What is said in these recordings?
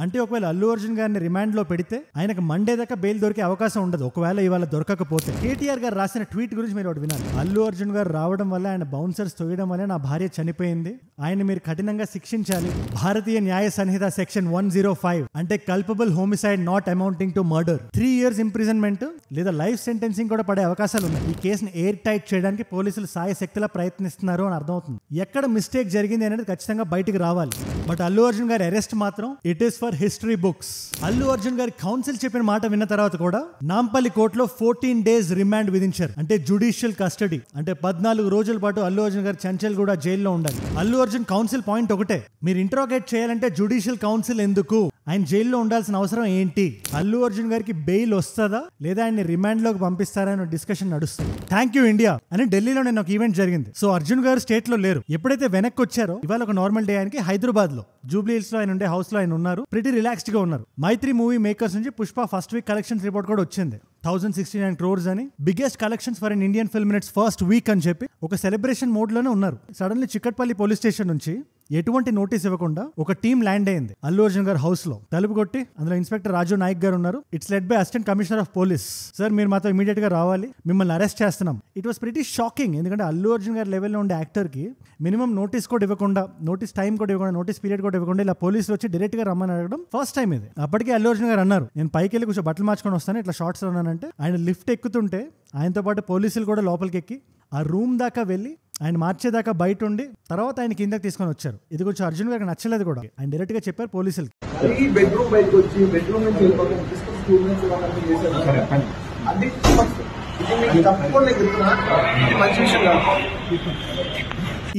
అంటే ఒకవేళ అల్లు అర్జున్ గారిని రిమాండ్ లో పెడితే ఆయనకు మండే దాకా బెయిల్ దొరికే అవకాశం ఉండదు ఒకవేళ ఇవాళ దొరకకపోతే. కేటీఆర్ గారు రాసిన ట్వీట్ గురించి మీరు ఒకటి వినాలి. అల్లు అర్జున్ గారు రావడం వల్ల ఆయన బౌన్సర్స్ తొయ్యడం వల్ల నా భార్య చనిపోయింది, ఆయన మీరు కఠినంగా శిక్షించాలి. భారతీయ న్యాయ సంహిత సెక్షన్ 105 అంటే culpable homicide not amounting to murder 3 years imprisonment లేదా లైఫ్ సెంటెన్సింగ్ కూడా పడే అవకాశాలు ఉన్నాయి. ఈ కేసును ఎయిర్ టైట్ చేయడానికి పోలీసులు సాయశక్తిలా ప్రయత్నిస్తున్నారు అని అర్థమవుతుంది. ఎక్కడ మిస్టేక్ జరిగింది అనేది ఖచ్చితంగా బయటికి రావాలి. బట్ అల్లు అర్జున్ గారి అరెస్ట్ మాత్రం it is for history books. Allu Arjun గారి కౌన్సిల్ చెప్పిన మాట విన్న తర్వాత కూడా నాంపల్లి కోర్టులో 14 days రిమాండ్ విధించారు. అంటే జుడిషియల్ కస్టడీ, అంటే 14 రోజుల పాటు అల్లు అర్జున్ గారు చంచల్ కూడా జైల్లో ఉండాలి. అల్లు అర్జున్ కౌన్సిల్ పాయింట్ ఒకటే, మీరు ఇంట్రోగేట్ చేయాలంటే జుడిషియల్ కౌన్సిల్ ఎందుకు, ఆయన జైల్లో ఉండాల్సిన అవసరం ఏంటి, అల్లు అర్జున్ గారికి బెయిల్ వస్తుందా లేదా ఆయన రిమాండ్ లోకి పంపిస్తారని డిస్కషన్ నడుస్తుంది. థ్యాంక్ యూ ఇండియా అని ఢిల్లీలో నేను ఒక ఈవెంట్ జరిగింది. సో అర్జున్ గారు స్టేట్ లో లేరు. ఎప్పుడైతే వెనక్కి వచ్చారో ఇవాళ ఒక నార్మల్ డే ఆయనకి హైదరాబాద్ లో జూబ్లీ హిల్స్ లో ఆయన ఉండే హౌస్ లో ఆయన ఉన్నారు. ప్రిటీ రిలాక్స్డ్ గా ఉన్నారు. మైత్రి మూవీ మేకర్స్ నుంచి Pushpa first week collections report కూడా వచ్చింది. 1069 crores అని, biggest collections for an Indian film in it's first week అని చెప్పి ఒక సెలబ్రేషన్ మోడ్ లోనే ఉన్నారు. సడన్లీ చిక్కట్పల్లి పోలీస్ స్టేషన్ నుంచి ఎటువంటి నోటీస్ ఇవ్వకుండా ఒక టీం ల్యాండ్ అయింది అల్లు అర్జున్ గారు హౌస్ లో. తలుపు కొట్టి అందులో ఇన్స్పెక్టర్ రాజు నాయక్ గారు ఉన్నారు. It's led by assistant commissioner of police. Sir మీరు మాతో ఇమీడియట్ గా రావాలి, మిమ్మల్ని అరెస్ట్ చేస్తున్నాం. It was pretty shocking. ఎందుకంటే అల్లు అర్జున్ గారి లెవెల్లో ఉండే యాక్టర్ కి మినిమం నోటీస్ కూడా ఇవ్వకుండా, నోటీస్ టైం కూడా ఇవ్వకుండా, నోటీస్ పీరియడ్ కూడా ఇవ్వకుండా ఇలా పోలీసులు వచ్చి డైరెక్ట్ గా రమ్మని అడగడం ఫస్ట్ టైం ఇది. అప్పటికే అల్లు అర్జున్ గారు అన్నారు నేను పైకి వెళ్ళి కొంచెం బట్టలు మార్చుకొని వస్తాను, ఇట్లా షార్ట్స్ లో ఉన్నానంటే ఆయన లిఫ్ట్ ఎక్కుతుంటే ఆయనతో పాటు పోలీసులు కూడా లోపలికి ఎక్కి ఆ రూమ్ దాకా వెళ్ళి ఆయన మార్చేదాకా బయట ఉండి తర్వాత ఆయన కిందకి తీసుకొని వచ్చారు. ఇది కొంచెం అర్జున్ గారికి నచ్చలేదు కూడా. ఆయన డైరెక్ట్ గా చెప్పారు పోలీసులకి.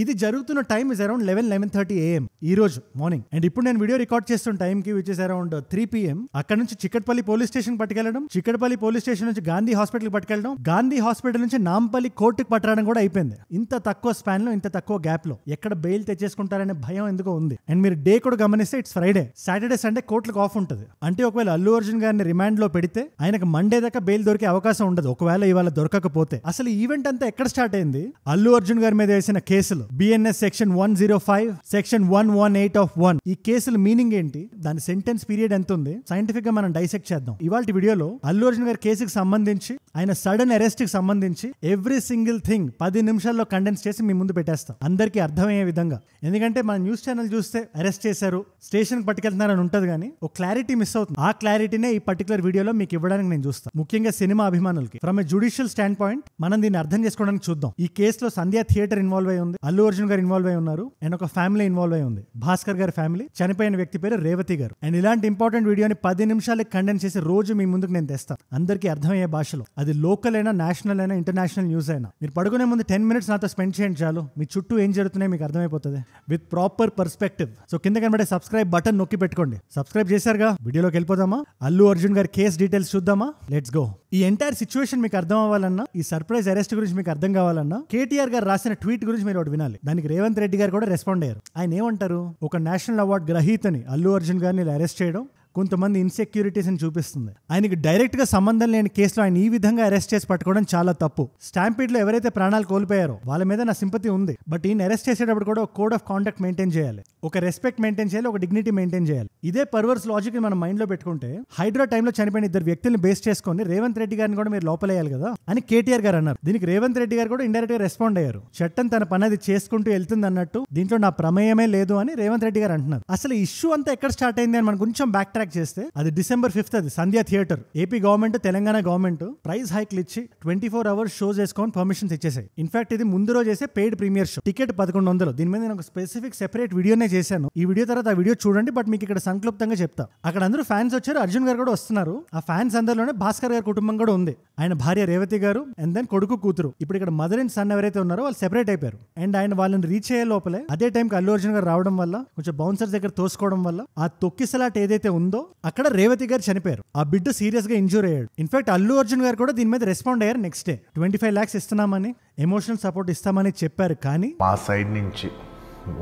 ఇది జరుగుతున్న టైం ఇస్ అరౌండ్ 11:30 AM ఈ రోజు మార్నింగ్. అండ్ ఇప్పుడు నేను వీడియో రికార్డ్ చేస్తున్న టైం కి విచ్ ఇస్ అరౌండ్ 3 PM అక్కడ నుంచి చిక్కట్పల్లి పోలీస్ స్టేషన్ పట్టుకెళ్లడం, చిక్కట్పల్లి పోలీస్ స్టేషన్ నుంచి గాంధీ హాస్పిటల్ పట్టుకెళ్ళడం, గాంధీ హాస్పిటల్ నుంచి నాంపల్లి కోర్టుకు పట్టడం కూడా అయిపోయింది. ఇంత తక్కువ స్పాన్ లో, ఇంత తక్కువ గ్యాప్ లో ఎక్కడ బెయిల్ తెచ్చేసుకుంటారనే భయం ఎందుకో ఉంది. అండ్ మీరు డే కూడా గమనిస్తే ఇట్స్ ఫ్రైడే, సాటర్డే సండే కోర్టులకు ఆఫ్ ఉంటుంది. అంటే ఒకవేళ అల్లు అర్జున్ గారిని రిమాండ్ లో పెడితే ఆయనకు మండే దాకా బెయిల్ దొరికే అవకాశం ఉండదు ఒకవేళ ఇవాళ దొరకకపోతే. అసలు ఈవెంట్ అంతా ఎక్కడ స్టార్ట్ అయింది? అల్లు అర్జున్ గారి మీద వేసిన కేసులు BNS సెక్షన్ 105, సెక్షన్ 118 of 1. ఈ కేసుల మీనింగ్ ఏంటి, దాని సెంటెన్స్ పీరియడ్ ఎంత ఉంది, సైంటిఫిక్ గా మనం డైసెక్ట్ చేద్దాం. ఇవాళ వీడియోలో అల్లు అర్జున్ గారి కేసుకి సంబంధించి, ఆయన సడన్ అరెస్ట్ కి సంబంధించి ఎవ్రీ సింగిల్ థింగ్ 10 నిమిషాల్లో కండెన్స్ చేసి మీ ముందు పెట్టేస్తాం అందరికీ అర్థమయ్యే విధంగా. ఎందుకంటే మన న్యూస్ ఛానల్ చూస్తే అరెస్ట్ చేశారు, స్టేషన్ పట్టుకెళ్తున్నారని ఉంటది కానీ ఒక క్లారిటీ మిస్ అవుతుంది. ఆ క్లారిటీనే ఈ పర్టికులర్ వీడియోలో మీకు ఇవ్వడానికి నేను చూస్తాను, ముఖ్యంగా సినిమా అభిమానులకి. From a judicial stand point మనం దీన్ని అర్థం చేసుకోవడానికి చూద్దాం. ఈ కేసులో సంధ్య థియేటర్ ఇన్వాల్వ్ అయి ఉంది, అల్లు అర్జున్ గారు ఇన్వాల్వ్ అయి ఉన్నారు, అండ్ ఒక ఫ్యామిలీ ఇన్వాల్వ్ అయి ఉంది, భాస్కర్ గారి ఫ్యామిలీ. చనిపోయిన వ్యక్తి పేరు రేవతి గారు. అండ్ ఇలాంటి ఇంపార్టెంట్ వీడియోని 10 నిమిషాలకి కండెన్స్ చేసి రోజు మీ ముందుకు నేను తెస్తాను అందరికీ అర్థమయ్యే భాషలో. అది లోకల్ అయినా, నేషనల్ అయినా, ఇంటర్నేషనల్ న్యూస్ అయినా. మీరు పడుకునే ముందు 10 minutes నాతో స్పెండ్ చేయండి చాలు, మీ చుట్టూ ఏం జరుగుతున్నాయో మీకు అర్థమైపోతుంది విత్ ప్రాపర్ పర్స్పెక్టివ్. సో కింద కనబడే సబ్స్క్రైబ్ బటన్ నొక్కి పెట్టుకోండి. సబ్స్క్రైబ్ చేశారుగా? వీడియోలోకి వెళ్ళిపోదామా? అల్లు అర్జున్ గారి కేసు డీటెయిల్స్ చూద్దామా? Let's go. ఈ ఎంటైర్ సిచ్యువేషన్ మీకు అర్థం అవ్వాలన్నా, ఈ సర్ప్రైజ్ అరెస్ట్ గురించి మీకు అర్థం కావాలన్నా కేటీఆర్ గారు రాసిన ట్వీట్ గురించి మీరు ఒకటి వినాలి. దానికి రేవంత్ రెడ్డి గారు కూడా రెస్పాండ్ అయ్యారు. ఆయన ఏమంటారు? ఒక నేషనల్ అవార్డు గ్రహీతని అల్లు అర్జున్ గారిని అరెస్ట్ చేయడం కొంతమంది ఇన్సెక్యూరిటీస్ అని చూపిస్తుంది. ఆయనకి డైరెక్ట్ గా సంబంధం లేని కేసులో ఆయన ఈ విధంగా అరెస్ట్ చేసి పట్టుకోవడం చాలా తప్పు. స్టాంపీడ్ లో ఎవరైతే ప్రాణాలు కోల్పోయారో వాళ్ళ మీద నా సింపతి ఉంది. బట్ ఈయన అరెస్ట్ చేసేటప్పుడు కూడా ఒక కోడ్ ఆఫ్ కాండక్ట్ మెయింటైన్ చేయాలి, ఒక రెస్పెక్ట్ మెయింటైన్ చేయాలి, ఒక డిగ్నిటీ మెయింటైన్ చేయాలి. ఇదే పర్వర్స్ లాజిక్ మనం మైండ్ లో పెట్టుకుంటే హైడ్రా టైంలో చనిపోయిన 2 వ్యక్తులను బేస్ చేసుకొని రేవంత్ రెడ్డి గారిని కూడా మీరు లోపలేయాలి కదా అని కేటీఆర్ గారు అన్నారు. దీనికి రేవంత్ రెడ్డి గారు కూడా ఇండైరెక్ట్ గా రెస్పాండ్ అయ్యారు. చట్టం తన పని అది చేసుకుంటూ వెళ్తుంది అన్నట్టు, దీంట్లో నా ప్రమేయమే లేదు అని రేవంత్ రెడ్డి గారు అంటున్నారు. అసలు ఇష్యూ అంతా ఎక్కడ స్టార్ట్ అయింది అని మనం కొంచెం బ్యాక్ ట్రాక్ చేస్తే అది December 5th అది Sandhya theatre. AP government, Telangana government price హైక్లు ఇచ్చి 24 hours షోస్ వేసుకొని పర్మిషన్స్ ఇచ్చేసాయి. ఇన్ఫాక్ట్ ఇది ముందు రోజు చేసే పెయిడ్ ప్రీమియర్ షో. టికెట్ 1100. దీని మీద నేను ఒక స్పెసిఫిక్ సెపరేట్ వీడియోనే చేశాను. ఈ వీడియో తర్వాత ఆ వీడియో చూడండి. బట్ మీకు ఇక్కడ సంక్లుప్తంగా చెప్తా. అక్కడ అందరూ ఫ్యాన్స్ వచ్చారు, అర్జున్ గారు కూడా వస్తున్నారు. ఆ ఫ్యాన్స్ అందరిలోనే భాస్కర్ గారి కుటుంబం కూడా ఉంది. ఆయన భార్య రేవతి గారు అండ్ దెన్ కొడుకు కూతురు. ఇప్పుడు ఇక్కడ మదర్ అండ్ సన్ ఎవరైతే ఉన్నారో వాళ్ళు సెపరేట్ అయిపోయారు. అండ్ ఆయన వాళ్ళని రీచ్ అయ్యే లోపలే అదే టైంకి అల్లు అర్జున్ గారు రావడం వల్ల, కొంచెం బౌన్సర్స్ దగ్గర తోసుకోవడం వల్ల ఆ తొక్కిసలాట్ ఏదైతే ఉందో అక్కడ రేవతి గారు చనిపోయారు. ఆ బిడ్డ సీరియస్ గా ఇంజూర్ అయ్యాడు. ఇన్ఫాక్ట్ అల్లు అర్జున్ గారు కూడా దీని మీద రెస్పాండ్ అయ్యారు. నెక్స్ట్ డే 25 lakhs ఇస్తున్నామని, ఎమోషనల్ సపోర్ట్ ఇస్తామని చెప్పారు. కానీ మా సైడ్ నుంచి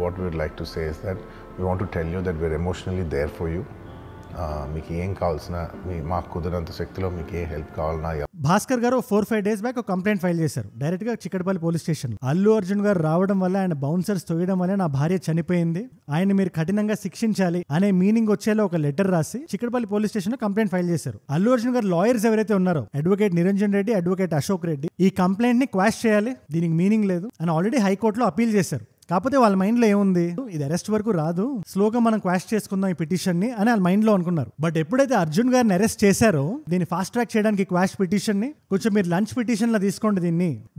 what we would like to say is that we want to tell you that we're emotionally there for you. మీకు ఏం కావాల్సిన, మాకు కుదిరినంత శక్తిలో మీకు ఏ హెల్ప్ కావాలన్నా. భాస్కర్ గారు 4-5 days బ్యాక్ ఒక కంప్లైంట్ ఫైల్ చేశారు డైరెక్ట్ గా చిక్కడపల్లి పోలీస్ స్టేషన్. అల్లు అర్జున్ గారు రావడం వల్ల, ఆయన బౌన్సర్స్ తొయ్యడం వల్ల నా భార్య చనిపోయింది, ఆయన మీరు కఠినంగా శిక్షించాలి అనే మీనింగ్ వచ్చేలా ఒక లెటర్ రాసి చిక్కడపల్లి పోలీస్ స్టేషన్ లో కంప్లైంట్ ఫైల్ చేశారు. అల్లు అర్జున్ గారు లాయర్స్ ఎవరైతే ఉన్నారో, అడ్వకేట్ నిరంజన్ రెడ్డి, అడ్వకేట్ అశోక్ రెడ్డి, ఈ కంప్లైంట్ ని క్వాష్ చేయాలి, దీనికి మీనింగ్ లేదు అని ఆల్రెడీ హైకోర్టులో అపీల్ చేశారు. కాకపోతే వాళ్ళ మైండ్ లో ఏముంది, ఇది అరెస్ట్ వరకు రాదు, స్లోగా మనం క్వాష్ చేసుకుందాం ఈ పిటిషన్ ని అని వాళ్ళ మైండ్ లో అనుకున్నారు. బట్ ఎప్పుడైతే అర్జున్ గారిని అరెస్ట్ చేశారో, దీన్ని ఫాస్ట్ ట్రాక్ చేయడానికి క్వాష్ పిటిషన్ ని కొంచెం మీరు లంచ్ పిటిషన్ లా తీసుకోండి,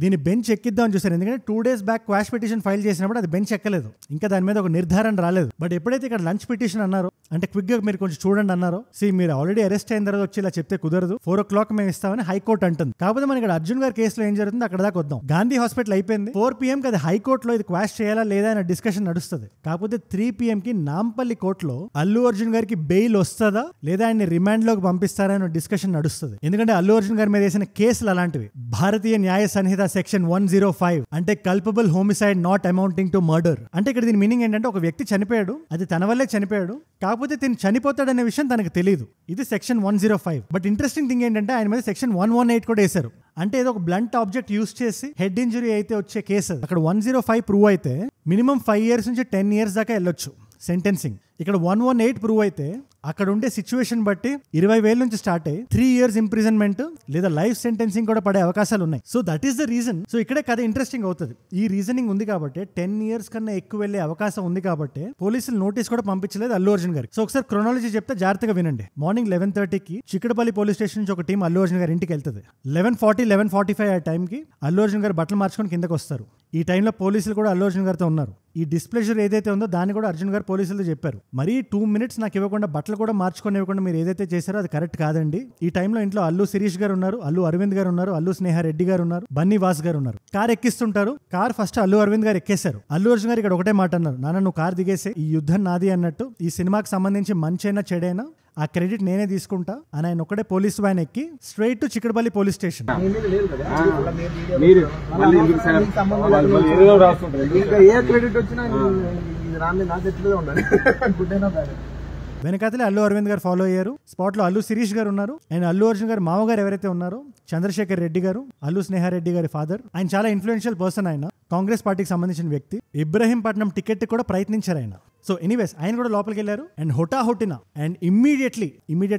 దీన్ని బెంచ్ ఎక్కిద్దాం చూసారు. ఎందుకంటే 2 days back quash petition file చేసినప్పుడు అది బెంచ్ ఎక్కలేదు, ఇంకా దాని మీద ఒక నిర్ధారణ రాలేదు. బట్ ఎప్పుడైతే ఇక్కడ లంచ్ పిటిషన్ అన్నారో, అంటే క్విక్ గా మీరు కొంచెం చూడండి అన్నారో, మీరు ఆల్రెడీ అరెస్ట్ అయిన తర్వాత వచ్చి ఇలా చెప్తే కుదరదు, 4 o'clock మేము ఇస్తామని హైకోర్టు అంటుంది. కాకపోతే మన ఇక్కడ అర్జున్ గారి కేసులో ఏం జరుగుతుంది అక్కడ దాకా వద్దాం. గాంధీ హాస్పిటల్ అయిపోయింది, 4 PM అది హైకోర్టులో ఇది క్వాష్ చేయాలా లేదా అనే డిస్కషన్ నడుస్తుంది. కాకపోతే 3 PM కి నాంపల్లి కోర్టులో అల్లు అర్జున్ గారికి బెయిల్ వస్తుందా లేదా ఆయన రిమాండ్ లోకి పంపిస్తారా అనే డిస్కషన్ నడుస్తుంది. ఎందుకంటే అల్లు అర్జున్ గారి మీద వేసిన కేసులు అలాంటివి. భారతీయ న్యాయ సంహిత సెక్షన్ 105 అంటే culpable homicide not amounting to murder. అంటే ఇక్కడ దీని మీనింగ్ ఏంటంటే ఒక వ్యక్తి చనిపోయాడు, అది తన వల్లే చనిపోయాడు, కాకపోతే తిని చనిపోతాడనే విషయం తనకు తెలియదు. ఇది సెక్షన్ 105. బట్ ఇంట్రెస్టింగ్ థింగ్ ఏంటంటే ఆయన మీద సెక్షన్ 118 కూడా వేశారు. అంటే ఏదో ఒక బ్లంట్ ఆబ్జెక్ట్ యూస్ చేసి హెడ్ ఇంజరీ అయితే వచ్చే కేసు. అక్కడ 105 ప్రూవ్ అయితే మినిమం 5 years నుంచి 10 years దాకా వెళ్ళొచ్చు సెంటెన్సింగ్. ఇక్కడ 118 ప్రూవ్ అయితే అక్కడ ఉండే సిచ్యువేషన్ బట్టి 20,000 నుంచి స్టార్ట్ అయ్యి 3 years ఇంప్రిజన్మెంట్ లేదా లైఫ్ సెంటెన్సింగ్ కూడా పడే అవకాశాలు ఉన్నాయి. So that is the reason. So ఇక్కడే కథ ఇంట్రెస్టింగ్ అవుతుంది. ఈ రీజనింగ్ ఉంది కాబట్టి 10 years కన్నా ఎక్కువ వెళ్లే అవకాశం ఉంది కాబట్టి పోలీసులు నోటీస్ కూడా పంపించలేదు అల్లు అర్జున్ గారికి. సో ఒకసారి క్రోనాలజీ చెప్తే జాగ్రత్తగా వినండి. మార్నింగ్ 11:30కి చిక్కడపల్లి పోలీస్ స్టేషన్ నుంచి ఒక టీం అల్లు అర్జున్ గారి ఇంటికి వెళ్తుంది. 11:40-11:45 ఆ టైంకి అల్లు అర్జున్ గారు బట్టలు మార్చుకొని కిందకు వస్తారు. ఈ టైంలో పోలీసులు కూడా అల్లు అర్జున్ గారితో ఉన్నారు. ఈ డిస్ప్లేజర్ ఏదైతే ఉందో దాన్ని కూడా అర్జున్ గారు పోలీసులతో చెప్పారు. మరీ 2 minutes నాకు ఇవ్వకుండా బట్టలు కూడా మార్చుకొని ఇవ్వకుండా మీరు ఏదైతే చేశారో అది కరెక్ట్ కాదండి. ఈ టైంలో ఇంట్లో అల్లు శిరీష్ గారు ఉన్నారు, అల్లు అరవింద్ గారు ఉన్నారు, అల్లు స్నేహ రెడ్డి గారు ఉన్నారు, బన్నీ వాస్ గారు ఉన్నారు. కార్ ఎక్కిస్తుంటారు. కార్ ఫస్ట్ అల్లు అరవింద్ గారు ఎక్కేశారు. అల్లు అర్జున్ గారు ఇక్కడ ఒకటే మాట అన్నారు, నాన్న నువ్వు కార్ దిగేసే, ఈ యుద్ధం నాది అన్నట్టు. ఈ సినిమాకి సంబంధించి మంచైనా చెడైనా ఆ క్రెడిట్ నేనే తీసుకుంటా అని ఆయన ఒక్కడే పోలీస్ వ్యాన్ ఎక్కి straight to Chikkadpally police station. వెనకాతలే అల్లు అరవింద్ గారు ఫాలో అయ్యారు. స్పాట్ లో అల్లు శిరీష్ గారు ఉన్నారు. అండ్ అల్లు అర్జున్ గారు మామగారు ఎవరైతే ఉన్నారో చంద్రశేఖర్ రెడ్డి గారు, అల్లు స్నేహారెడ్డి గారి ఫాదర్, ఆయన చాలా ఇన్ఫ్లుయెన్షియల్ పర్సన్. ఆయన కాంగ్రెస్ పార్టీకి సంబంధించిన వ్యక్తి. ఇబ్రహీంపట్నం టికెట్ కూడా ప్రయత్నించారు ఆయన. సో ఎనీవేస్ ఆయన కూడా లోపలికి వెళ్ళారు. అండ్ హుటాహుటిన అండ్ ఇమ్మీడియట్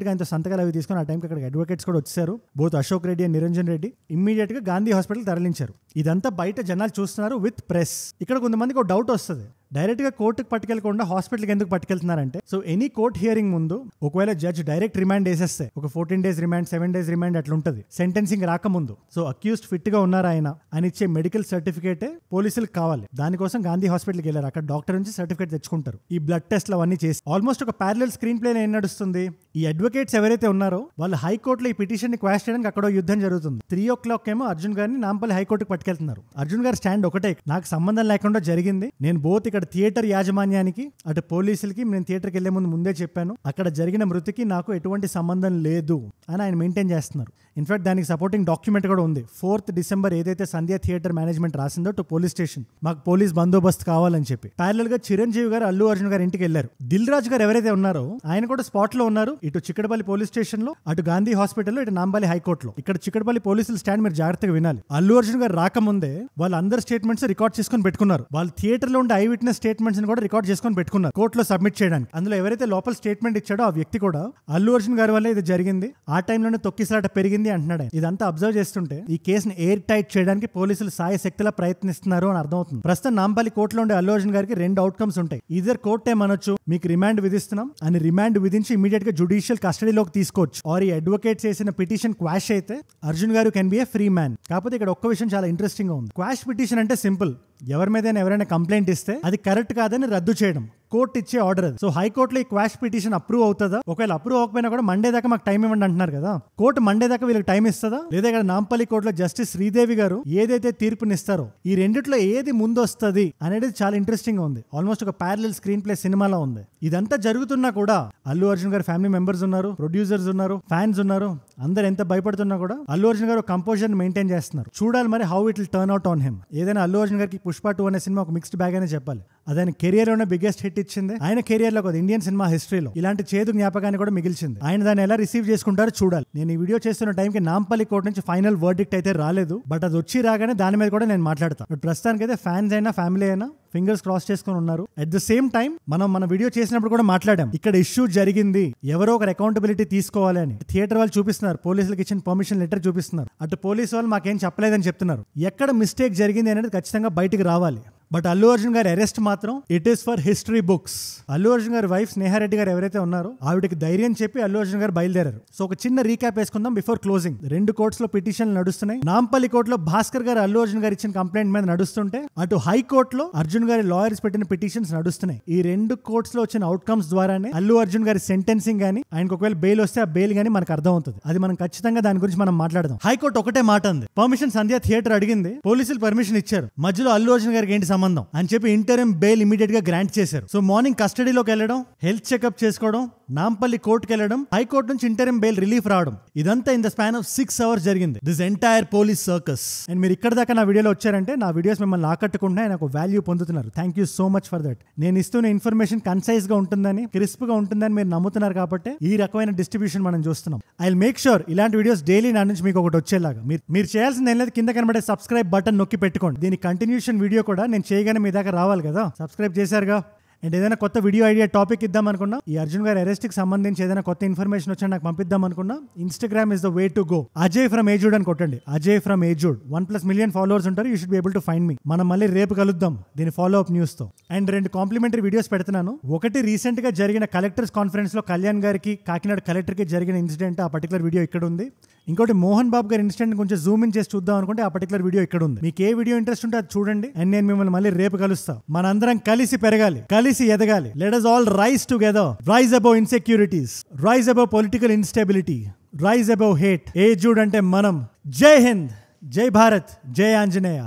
గా ఆయనతో సంతకాలు అవి తీసుకుని ఆ టైంకి అక్కడ అడ్వకేట్స్ కూడా వచ్చారు. Both Ashok Reddy and Niranjan Reddy immediate గా గాంధీ హాస్పిటల్ తరలించారు. ఇదంతా బయట జనాలు చూస్తున్నారు విత్ ప్రెస్. ఇక్కడ కొంతమందికి ఒక డౌట్ వస్తుంది, డైరెక్ట్ గా కోర్టుకు పట్టుకెళ్లకుండా హాస్పిటల్కి ఎందుకు పట్టుకెళ్తున్నారంటే, సో ఎనీ కోర్ట్ హియరింగ్ ముందు ఒకవేళ జడ్జ్ డైరెక్ట్ రిమాండ్ వేసేస్తే ఒక 14 days రిమాండ్, 7 days రిమాండ్ అట్లా ఉంటుంది సెంటెన్సింగ్ రాకముందు. సో అక్యూజ్డ్ ఫిట్ గా ఉన్నారు ఆయన అని ఇచ్చే మెడికల్ సర్టిఫికేటే పోలీసులకు కావాలి. దానికోసం గాంధీ హాస్పిటల్కి వెళ్ళారు. అక్కడ డాక్టర్ నుంచి సర్టిఫికేట్ తెచ్చుకుంటారు. ఈ బ్లడ్ టెస్ట్ అవన్నీ చేసి ఆల్మోస్ట్ ఒక ప్యారలల్ స్క్రీన్ ప్లే ఏం నడుస్తుంది, ఈ అడ్వకేట్స్ ఎవరైతే ఉన్నారో వాళ్ళు హైకోర్టులో ఈ పిటిషన్ ని క్వాష్ చేయడానికి అక్కడ యుద్ధం జరుగుతుంది. 3 o'clock ఏమో అర్జున్ గారిని నాంపల్లి హైకోర్టుకు పట్టుకెళ్తున్నారు. అర్జున్ గారి స్టాండ్ ఒకటే, నాకు సంబంధం లేకుండా జరిగింది, నేను బోత్ ఇక్కడ థియేటర్ యాజమాన్యానికి అటు పోలీసులకి నేను థియేటర్కి వెళ్లే ముందే చెప్పాను, అక్కడ జరిగిన మృతికి నాకు ఎటువంటి సంబంధం లేదు అని ఆయన మెయింటైన్ చేస్తున్నారు. ఇన్ఫాక్ట్ దానికి సపోర్టింగ్ డాక్యుమెంట్ కూడా ఉంది. 4th December ఏదైతే సంధ్య థియేటర్ మేనేజ్మెంట్ రాసిందో టు పోలీస్ స్టేషన్, మాకు పోలీస్ బందోబస్తు కావాలని చెప్పి. ప్యారలల్ గా చిరంజీవి గారు అల్లు అర్జున్ గారు ఇంటికి వెళ్లారు. దిల్ రాజు గారు ఎవరైతే ఉన్నారో ఆయన కూడా స్పాట్ లో ఉన్నారు. ఇటు చిక్కడపల్లి పోలీస్ స్టేషన్ లో, అటు గాంధీ హాస్పిటల్లో, ఇటు నాంపల్లి హైకోర్టులో. ఇక్కడ చిక్కడపల్లి పోలీసులు స్టాండ్ మీరు జాగ్రత్తగా వినాలి. అల్లు అర్జున్ గారు రాకముందే వాళ్ళందరి స్టేట్మెంట్స్ రికార్డ్ చేసుకుని పెట్టుకున్నారు. వాళ్ళు థియేటర్ లో ఉండే ఐ విట్నెస్ స్టేట్మెంట్స్ కూడా రికార్డ్ చేసుకుని పెట్టుకున్నారు కోర్టులో సబ్మిట్ చేయడానికి. అందులో ఎవరైతే లోపల స్టేట్మెంట్ ఇచ్చాడో ఆ వ్యక్తి కూడా అల్లు అర్జున్ గారి వల్ల ఇది జరిగింది, ఆ టైంలోనే తొక్కిసలాట పెరిగింది అంటున్నాడు. ఇదంతా అబ్జర్వ్ చేస్తుంటే ఈ కేసుని ఎయిర్ టైట్ చేయడానికి పోలీసులు సాయశక్తిలా ప్రయత్నిస్తున్నారు అని అర్థమవుతుంది. ప్రస్తుతం నాంపల్లి కోర్టులో ఉండే అల్లు అర్జున్ గారికి 2 outcomes ఉంటాయి. ఇదర్ కోర్ట్ ఏమనొచ్చు, మీకు రిమాండ్ విధిస్తున్నాం అని రిమాండ్ విధించి ఇమీడియట్ గా జుడిషియల్ కస్టడీలోకి తీసుకోవచ్చు. ఆర్ ఈ అడ్వకేట్ చేసిన పిటిషన్ క్వాష్ అయితే అర్జున్ గారు can be A free man. కాకపోతే ఇక్కడ ఒక్క విషయం చాలా ఇంట్రెస్టింగ్ గా ఉంది. క్వాష్ పిటిషన్ అంటే సింపుల్, ఎవరి మీద ఎవరైనా కంప్లైంట్ ఇస్తే అది కరెక్ట్ కాదని రద్దు చేయడం, కోర్టు ఇచ్చే ఆర్డర్ అది. సో హైకోర్టులో ఈ క్వాష్ పిటిషన్ అప్రూవ్ అవుతుందా, ఒకవేళ అప్రూవ్ అవ్వకపోయినా కూడా మండే దాకా మాకు టైం ఇవ్వండి అంటున్నారు కదా, కోర్టు మండే దాకా వీళ్ళకి టైం ఇస్తుందా, లేదా ఇక్కడ నాంపల్లి కోర్టులో జస్టిస్ శ్రీదేవి గారు ఏదైతే తీర్పునిస్తారో ఈ రెండిట్లో ఏది ముందు వస్తుంది అనేది చాలా ఇంట్రెస్టింగ్ గా ఉంది. ఆల్మోస్ట్ ఒక ప్యారలల్ స్క్రీన్ ప్లే సినిమాలో ఉంది. ఇదంతా జరుగుతున్నా కూడా అల్లు అర్జున్ గారి ఫ్యామిలీ మెంబర్స్ ఉన్నారు, ప్రొడ్యూసర్స్ ఉన్నారు, ఫ్యాన్స్ ఉన్నారు, అందరు ఎంత భయపడుతున్నా కూడా అల్లు అర్జున్ గారు కంపోజర్ మెయింటైన్ చేస్తున్నారు. చూడాలి మరి how it will turn out on him. ఏదైనా అల్లు అర్జున్ గారికి పుష్ప 2 అనే సినిమా ఒక మిక్స్డ్ బ్యాగ్ అనే చెప్పాలి. అదే కెరియర్ లోనే బిగ్గెస్ట్ హిట్ ఇచ్చింది. ఆయన కెరియర్ లో ఇండియన్ సినిమా హిస్టరీలో ఇలాంటి చేదు జ్ఞాపకాన్ని కూడా మిగిల్చింది. ఆయన దాన్ని ఎలా రిసీవ్ చేసుకుంటారో చూడాలి. నేను ఈ వీడియో చేస్తున్న టైంకి నాంపల్లి కోర్టు నుంచి ఫైనల్ వర్డిక్ట్ అయితే రాలేదు, బట్ అది వచ్చి రాగానే దాని మీద కూడా నేను మాట్లాడతాను. బట్ ప్రస్తుతానికి అయితే ఫ్యాన్స్ అయినా ఫ్యామిలీ అయినా ఫింగర్స్ క్రాస్ చేసుకుని ఉన్నారు. అట్ ద సేమ్ టైం మనం మన వీడియో చేసినప్పుడు కూడా మాట్లాడాం, ఇక్కడ ఇష్యూ జరిగింది, ఎవరో ఒకరు అకౌంటబిలిటీ తీసుకోవాలి అని. థియేటర్ వాళ్ళు చూపిస్తున్నారు, పోలీసులకు ఇచ్చిన పర్మిషన్ లెటర్ చూపిస్తున్నారు. అటు పోలీసు వాళ్ళు మాకేం చెప్పలేదని చెప్తున్నారు. ఎక్కడ మిస్టేక్ జరిగింది అనేది ఖచ్చితంగా బయటికి రావాలి. బట్ అల్లు అర్జున్ గారి అరెస్ట్ మాత్రం it is for history books. Allu Arjun గారి వైఫ్ స్నేహారెడ్డి గారు ఎవరైతే ఉన్నారో ఆవిడకి ధైర్యం చెప్పి అల్లు అర్జున్ గారు బయలుదేరారు. సో ఒక చిన్న రీక్యాప్ వేసుకుందాం బిఫోర్ క్లోజింగ్. 2 కోర్ట్స్ లో పిటిషన్లు నడుస్తున్నాయి. నాంపల్లి కోర్టులో భాస్కర్ గారు అల్లు అర్జున్ గారు ఇచ్చిన కంప్లైంట్ మీద నడుస్తుంటే, అటు హైకోర్టులో అర్జున్ గారి లాయర్స్ పెట్టిన పిటిషన్స్ నడుస్తున్నాయి. ఈ 2 కోర్ట్స్ లో వచ్చిన అవుట్కమ్స్ ద్వారానే అల్లు అర్జున్ గారి సెంటెన్సింగ్ గానీ, ఆయనకు ఒకవేళ బెయిల్ వస్తే ఆ బెయిల్ గానీ మనకు అర్థం అవుతుంది. అది మనం ఖచ్చితంగా దాని గురించి మనం మాట్లాడదాం. హైకోర్టు ఒకటే మాట ఉంది, పర్మిషన్ సంధ్య థియేటర్ అడిగింది, పోలీసులు పర్మిషన్ ఇచ్చారు, మధ్యలో అల్లు అర్జున్ గారికి ఏంటి సంబంధం అని చెప్పి ఇంటరిమ్ బెయిల్ ఇమీడియట్ గా గ్రాంట్ చేశారు. సో మార్నింగ్ కస్టడీలోకి వెళ్ళడం, హెల్త్ చెకప్ చేసుకోవడం, నాంపల్లి కోర్టుకి వెళ్ళడం, హైకోర్టు నుంచి ఇంటరిమ్ బెయిల్ రిలీఫ్ రావడం, ఇదంతా in the span of 6 hours జరిగింది. This entire police circus. And మీరు ఇక్కడ దాకా నా వీడియోలో వచ్చారంటే నా వీడియోస్ మిమ్మల్ని ఆకట్టుకుంటున్నాయి, నాకు వాల్యూ పొందుతున్నారు. Thank you so much for that. నేను ఇస్తున్న ఇన్ఫర్మేషన్ కన్సైజ్ గా ఉంటుందని, క్రిస్ప్ గా ఉంటుందని మీరు నమ్ముతున్నారు కాబట్టి ఈ రకమైన డిస్ట్రిబ్యూషన్ మనం చూస్తున్నాం. ఐ విల్ మేక్ షూర్ ఇలాంటి వీడియోస్ డైలీ నా నుంచి మీకు ఒకటి వచ్చేలాగా. మీరు చేయాల్సింది ఏం లేదు, కింద కనబడే సబ్స్క్రైబ్ బటన్ నొక్కి పెట్టుకోండి. దీని కంటిన్యూషన్ వీడియో కూడా నేను చేయగానే మీ దాకా రావాలి కదా. సబ్స్క్రైబ్ చేశారుగా. అండ్ ఏదైనా కొత్త వీడియో ఐడియా టాపిక్ ఇద్దాం అనుకున్నా, ఈ అర్జున్ గారి అరెస్ట్ కి సంబంధించి ఏదైనా కొత్త ఇన్ఫర్మేషన్ వచ్చి నాకు పంపిద్దాం అనుకున్నా, Instagram is the way to go. Ajay from ఏజూడ్ అని కొట్టండి. అజయ్ ఫ్రమ్ ఏజూడ్ 1+ million ఫాలోవర్స్ ఉంటారు. You should be able to find me. మనం మళ్ళీ రేపు కలుద్దాం దీని ఫాలో అప్ న్యూస్ తో. అండ్ 2 కాంప్లిమెంటరీ వీడియోస్ పెడుతున్నాను. ఒకటి రీసెంట్ గా జరిగిన కలెక్టర్స్ కాన్ఫరెన్స్ లో కళ్యాణ్ గారికి, కాకినాడ కలెక్టర్ కి జరిగిన ఇన్సిడెంట్, ఆ పర్టికులర్ వీడియో ఇక్కడ ఉంది. ఇంకోటి మోహన్ బాబు గారి ఇన్సిడెంట్ కొంచెం జూమ్ ఇన్ చేసి చూద్దాం అనుకుంటే ఆ పర్టికులర్ వీడియో ఇక్కడ ఉంది. మీకు ఏ వీడియో ఇంట్రెస్ట్ ఉంటే అది చూడండి. అండ్ నేను మిమ్మల్ని మళ్ళీ రేపు కలుస్తా. మనందరం కలిసి పెరగాలి, కలిసి ఎదగాలి. Let us all rise together. Rise above insecurities. Rise above political instability. Rise above hate. ఏజూడ్ అంటే మనం. జై హింద్, జై భారత్, జై ఆంజనేయ.